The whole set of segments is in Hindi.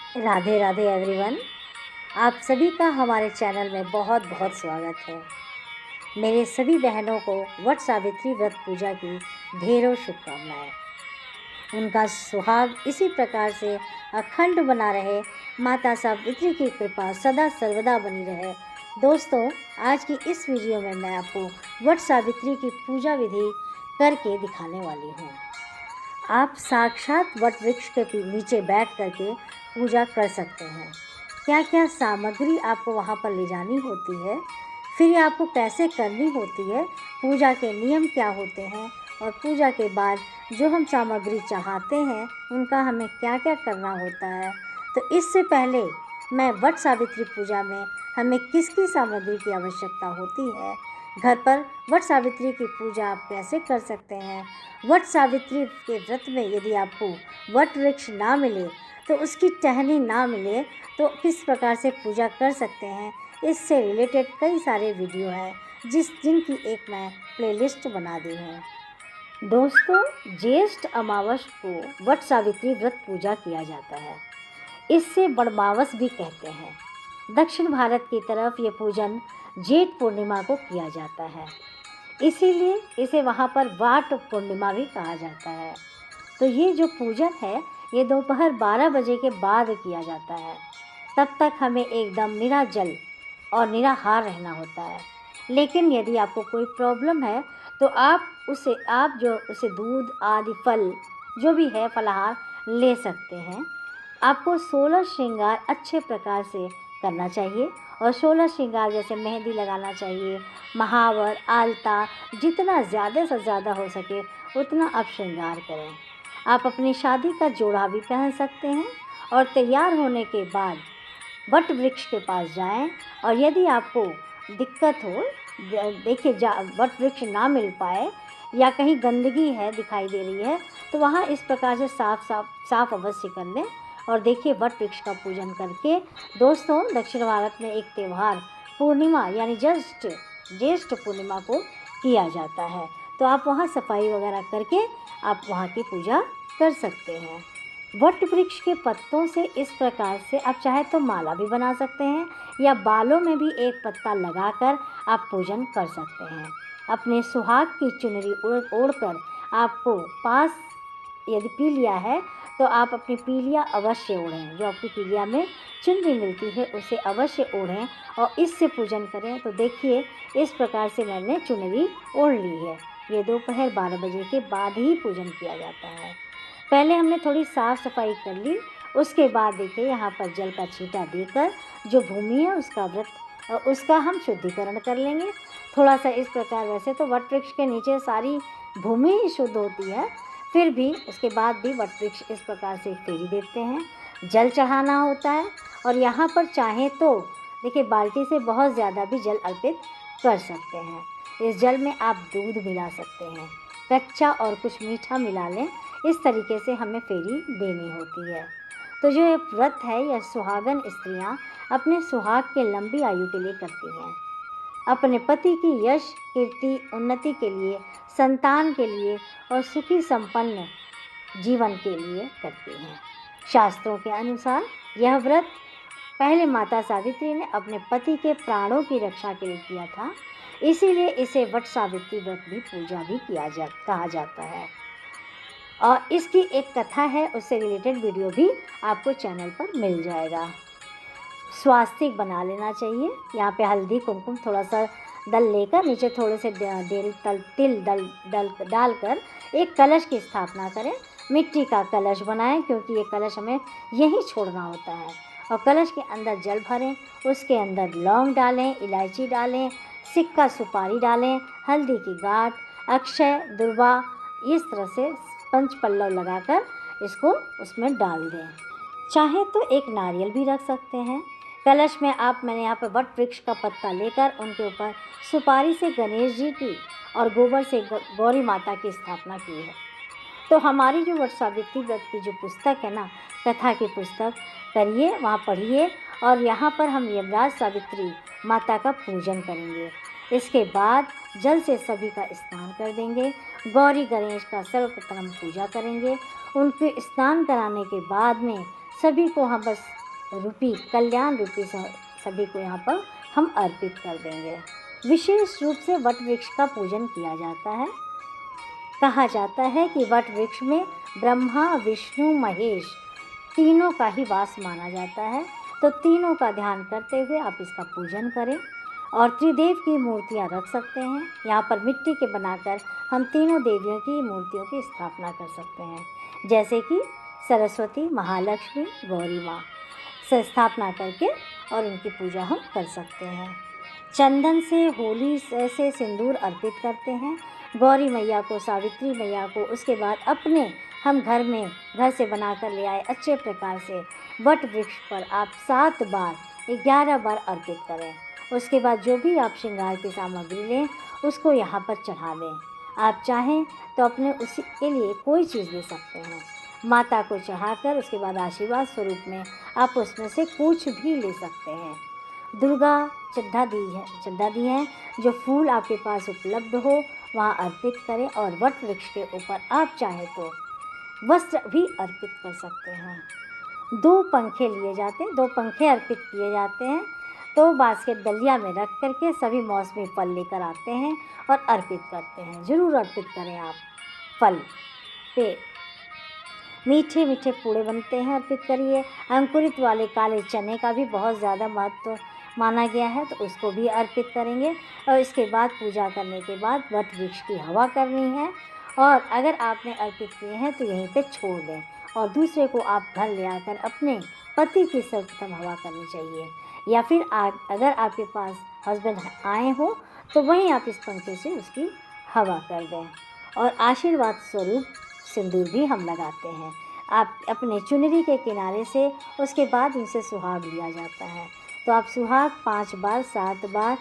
राधे राधे एवरीवन। आप सभी का हमारे चैनल में बहुत बहुत स्वागत है। मेरे सभी बहनों को वट सावित्री व्रत पूजा की ढेरों शुभकामनाएं। उनका सुहाग इसी प्रकार से अखंड बना रहे, माता सावित्री की कृपा सदा सर्वदा बनी रहे। दोस्तों, आज की इस वीडियो में मैं आपको वट सावित्री की पूजा विधि करके दिखाने वाली हूँ। आप साक्षात वट वृक्ष के नीचे बैठ करके पूजा कर सकते हैं। क्या क्या सामग्री आपको वहाँ पर ले जानी होती है, फिर ये आपको कैसे करनी होती है, पूजा के नियम क्या होते हैं और पूजा के बाद जो हम सामग्री चढ़ाते हैं उनका हमें क्या क्या करना होता है। तो इससे पहले मैं वट सावित्री पूजा में हमें किसकी सामग्री की आवश्यकता होती है, घर पर वट सावित्री की पूजा आप कैसे कर सकते हैं, वट सावित्री के व्रत में यदि आपको वट वृक्ष ना मिले तो उसकी टहनी ना मिले तो किस प्रकार से पूजा कर सकते हैं, इससे रिलेटेड कई सारे वीडियो हैं जिनकी एक मैं प्लेलिस्ट बना दी हूँ। दोस्तों, ज्येष्ठ अमावस को वट सावित्री व्रत पूजा किया जाता है। इससे बड़मावस भी कहते हैं। दक्षिण भारत की तरफ ये पूजन जेठ पूर्णिमा को किया जाता है, इसीलिए इसे वहाँ पर वाट पूर्णिमा भी कहा जाता है। तो ये जो पूजन है ये दोपहर 12 बजे के बाद किया जाता है। तब तक हमें एकदम निराजल और निराहार रहना होता है। लेकिन यदि आपको कोई प्रॉब्लम है तो आप उसे दूध आदि फल जो भी है फलाहार ले सकते हैं। आपको 16 श्रृंगार अच्छे प्रकार से करना चाहिए और 16 श्रृंगार जैसे मेहंदी लगाना चाहिए, महावर, आलता, जितना ज़्यादा से ज़्यादा हो सके उतना आप श्रृंगार करें। आप अपनी शादी का जोड़ा भी पहन सकते हैं और तैयार होने के बाद वट वृक्ष के पास जाएं और यदि आपको दिक्कत हो, देखिए वट वृक्ष ना मिल पाए या कहीं गंदगी है दिखाई दे रही है तो वहाँ इस प्रकार से साफ अवश्य कर लें और देखिए वट वृक्ष का पूजन करके। दोस्तों, दक्षिण भारत में एक त्यौहार पूर्णिमा यानी ज्येष्ठ पूर्णिमा को किया जाता है, तो आप वहाँ सफाई वगैरह करके आप वहाँ की पूजा कर सकते हैं। वट वृक्ष के पत्तों से इस प्रकार से आप चाहे तो माला भी बना सकते हैं या बालों में भी एक पत्ता लगाकर आप पूजन कर सकते हैं। अपने सुहाग की चुनरी ओढ़कर आपको पास यदि पीलिया है तो आप अपनी पीलिया अवश्य ओढ़ें। जो आपकी पीलिया में चुनरी मिलती है उसे अवश्य ओढ़ें और इससे पूजन करें। तो देखिए इस प्रकार से मैंने चुनरी ओढ़ ली है। ये दोपहर 12 बजे के बाद ही पूजन किया जाता है। पहले हमने थोड़ी साफ़ सफाई कर ली, उसके बाद देखिए यहाँ पर जल का छींटा देकर जो भूमि है उसका हम शुद्धिकरण कर लेंगे। थोड़ा सा इस प्रकार, वैसे तो वट वृक्ष के नीचे सारी भूमि ही शुद्ध होती है, फिर भी उसके बाद भी वट वृक्ष इस प्रकार से फेरी देते हैं, जल चढ़ाना होता है। और यहाँ पर चाहें तो देखिए बाल्टी से बहुत ज़्यादा भी जल अर्पित कर सकते हैं। इस जल में आप दूध मिला सकते हैं, कच्चा और कुछ मीठा मिला लें। इस तरीके से हमें फेरी देनी होती है। तो जो ये व्रत है यह सुहागन स्त्रियां अपने सुहाग के लंबी आयु के लिए करती हैं, अपने पति की यश कीर्ति उन्नति के लिए, संतान के लिए और सुखी संपन्न जीवन के लिए करती हैं। शास्त्रों के अनुसार यह व्रत पहले माता सावित्री ने अपने पति के प्राणों की रक्षा के लिए किया था, इसीलिए इसे वट सावित्री व्रत भी पूजा भी कहा जाता है। और इसकी एक कथा है, उससे रिलेटेड वीडियो भी आपको चैनल पर मिल जाएगा। स्वास्तिक बना लेना चाहिए। यहाँ पे हल्दी कुमकुम थोड़ा सा दल लेकर नीचे थोड़े से तिल डालकर एक कलश की स्थापना करें। मिट्टी का कलश बनाएं क्योंकि ये कलश हमें यहीं छोड़ना होता है। और कलश के अंदर जल भरें, उसके अंदर लौंग डालें, इलायची डालें, सिक्का सुपारी डालें, हल्दी की गांठ, अक्षय दुर्वा, इस तरह से पंच पल्लव लगाकर इसको उसमें डाल दें। चाहे तो एक नारियल भी रख सकते हैं। कलश में मैंने यहाँ पर वट वृक्ष का पत्ता लेकर उनके ऊपर सुपारी से गणेश जी की और गोबर से गौरी माता की स्थापना की है। तो हमारी जो वट सावित्री व्रत की जो पुस्तक है ना, कथा की पुस्तक करिए, वहाँ पढ़िए और यहाँ पर हम यमराज सावित्री माता का पूजन करेंगे। इसके बाद जल से सभी का स्नान कर देंगे। गौरी गणेश का सर्वप्रथम पूजा करेंगे। उनके स्नान कराने के बाद में सभी को हम बस रूपी कल्याण रूपी सभी को यहाँ पर हम अर्पित कर देंगे। विशेष रूप से वट वृक्ष का पूजन किया जाता है। कहा जाता है कि वट वृक्ष में ब्रह्मा, विष्णु, महेश तीनों का ही वास माना जाता है। तो तीनों का ध्यान करते हुए आप इसका पूजन करें और त्रिदेव की मूर्तियां रख सकते हैं। यहाँ पर मिट्टी के बनाकर हम तीनों देवियों की मूर्तियों की स्थापना कर सकते हैं, जैसे कि सरस्वती, महालक्ष्मी, गौरी माँ से स्थापना करके और उनकी पूजा हम कर सकते हैं। चंदन से, होली से सिंदूर अर्पित करते हैं गौरी मैया को, सावित्री मैया को। उसके बाद अपने हम घर से बनाकर ले आए अच्छे प्रकार से वट वृक्ष पर आप 7 बार 11 बार अर्पित करें। उसके बाद जो भी आप श्रृंगार की सामग्री लें उसको यहाँ पर चढ़ा दें। आप चाहें तो अपने उसी के लिए कोई चीज़ ले सकते हैं। माता को चढ़ाकर उसके बाद आशीर्वाद स्वरूप में आप उसमें से कुछ भी ले सकते हैं। दुर्गा चड्ढा दी है, जो फूल आपके पास उपलब्ध हो वहाँ अर्पित करें और वट वृक्ष के ऊपर आप चाहें तो वस्त्र भी अर्पित कर सकते हैं। 2 पंखे लिए जाते हैं, 2 पंखे अर्पित किए जाते हैं। तो बास्केट दलिया में रख करके सभी मौसमी फल लेकर आते हैं और अर्पित करते हैं। ज़रूर अर्पित करें आप फल पे। मीठे मीठे पूड़े बनते हैं, अर्पित करिए। अंकुरित वाले काले चने का भी बहुत ज़्यादा महत्व माना गया है, तो उसको भी अर्पित करेंगे। और इसके बाद पूजा करने के बाद वट वृक्ष की हवा करनी है और अगर आपने अर्पित किए हैं तो यहीं पे छोड़ दें और दूसरे को आप घर ले आकर अपने पति की सर्वप्रथम हवा करनी चाहिए। या फिर अगर आपके पास हस्बैंड आए हो तो वहीं आप इस पंखे से उसकी हवा कर दें। और आशीर्वाद स्वरूप सिंदूर भी हम लगाते हैं। आप अपने चुनरी के किनारे से उसके बाद उनसे सुहाग लिया जाता है। तो आप सुहाग 5 बार 7 बार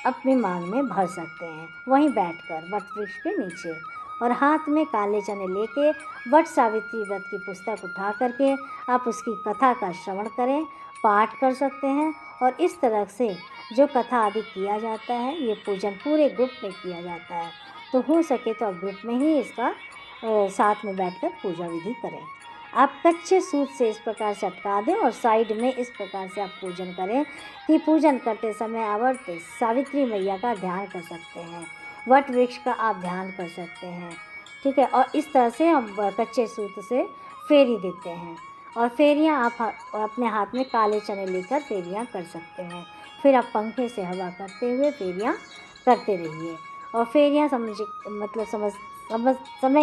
अपनी मांग में भर सकते हैं, वहीं बैठकर वट वृक्ष के नीचे। और हाथ में काले चने लेके वट सावित्री व्रत की पुस्तक उठा करके आप उसकी कथा का श्रवण करें, पाठ कर सकते हैं। और इस तरह से जो कथा आदि किया जाता है, ये पूजन पूरे ग्रुप में किया जाता है। तो हो सके तो आप ग्रुप में ही इसका साथ में बैठकर पूजा विधि करें। आप कच्चे सूत से इस प्रकार से अटका दें और साइड में इस प्रकार से आप पूजन करें कि पूजन करते समय आवर्त सावित्री मैया का ध्यान कर सकते हैं, वट वृक्ष का आप ध्यान कर सकते हैं। ठीक है। और इस तरह से हम कच्चे सूत से फेरी देते हैं और फेरियां आप अपने हाथ में काले चने लेकर फेरियां कर सकते हैं। फिर आप पंखे से हवा करते हुए फेरियां करते रहिए। और फेरियां समय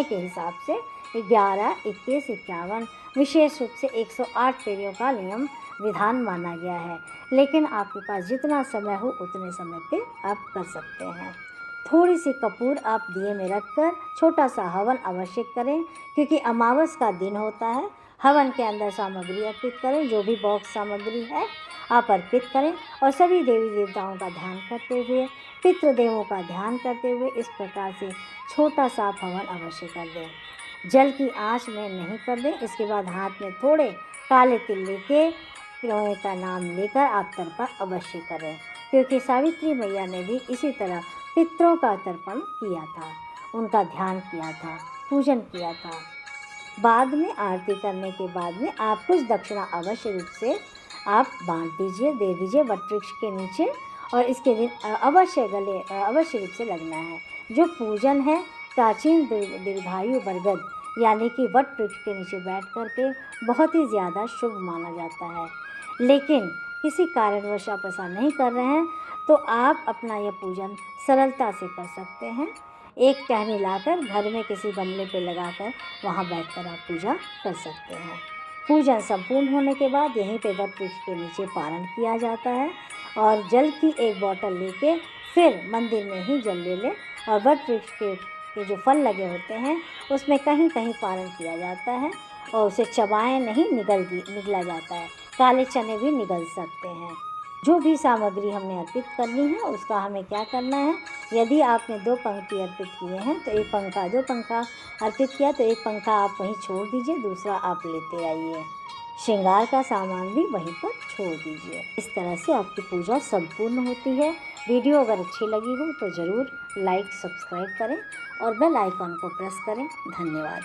के हिसाब से 11, 21, 51 विशेष रूप से 108 फेरियों का नियम विधान माना गया है। लेकिन आपके पास जितना समय हो उतने समय पे आप कर सकते हैं। थोड़ी सी कपूर आप दिए में रखकर छोटा सा हवन अवश्य करें, क्योंकि अमावस का दिन होता है। हवन के अंदर सामग्री अर्पित करें, जो भी बॉक्स सामग्री है आप अर्पित करें और सभी देवी देवताओं का ध्यान करते हुए, पितृदेवों का ध्यान करते हुए इस प्रकार से छोटा सा हवन अवश्य कर दें। जल की आंच में नहीं कर दें। इसके बाद हाथ में थोड़े काले तिल लेके पिरोए का नाम लेकर आप तर्पण अवश्य करें, क्योंकि सावित्री मैया ने भी इसी तरह पितरों का तर्पण किया था, उनका ध्यान किया था, पूजन किया था। बाद में आरती करने के बाद में आप कुछ दक्षिणा अवश्य रूप से आप बांट दीजिए, दे दीजिए वट वृक्ष के नीचे। और इसके दिन अवश्य गले अवश्य रूप से लगना है। जो पूजन है प्राचीन दीर्घायु बरगद यानी कि वट वृक्ष के नीचे बैठ करके बहुत ही ज़्यादा शुभ माना जाता है। लेकिन किसी कारणवश आप ऐसा नहीं कर रहे हैं तो आप अपना यह पूजन सरलता से कर सकते हैं। एक टहनी लाकर घर में किसी गमले पे लगाकर वहाँ बैठकर आप पूजा कर सकते हैं। पूजन संपूर्ण होने के बाद यहीं पे वट वृक्ष के नीचे पारण किया जाता है और जल की एक बोतल लेके फिर मंदिर में ही जल ले लें और वट वृक्ष के जो फल लगे होते हैं उसमें कहीं कहीं पारण किया जाता है और उसे चबाएं नहीं, निगला जाता है। काले चने भी निगल सकते हैं। जो भी सामग्री हमने अर्पित करनी है उसका हमें क्या करना है, यदि आपने 2 पंक्ति अर्पित किए हैं तो 1 पंखा 2 पंखा अर्पित किया तो 1 पंखा आप वहीं छोड़ दीजिए, दूसरा आप लेते आइए। श्रृंगार का सामान भी वहीं पर छोड़ दीजिए। इस तरह से आपकी पूजा संपूर्ण होती है। वीडियो अगर अच्छी लगी हो तो ज़रूर लाइक सब्सक्राइब करें और बेल आइकॉन को प्रेस करें। धन्यवाद।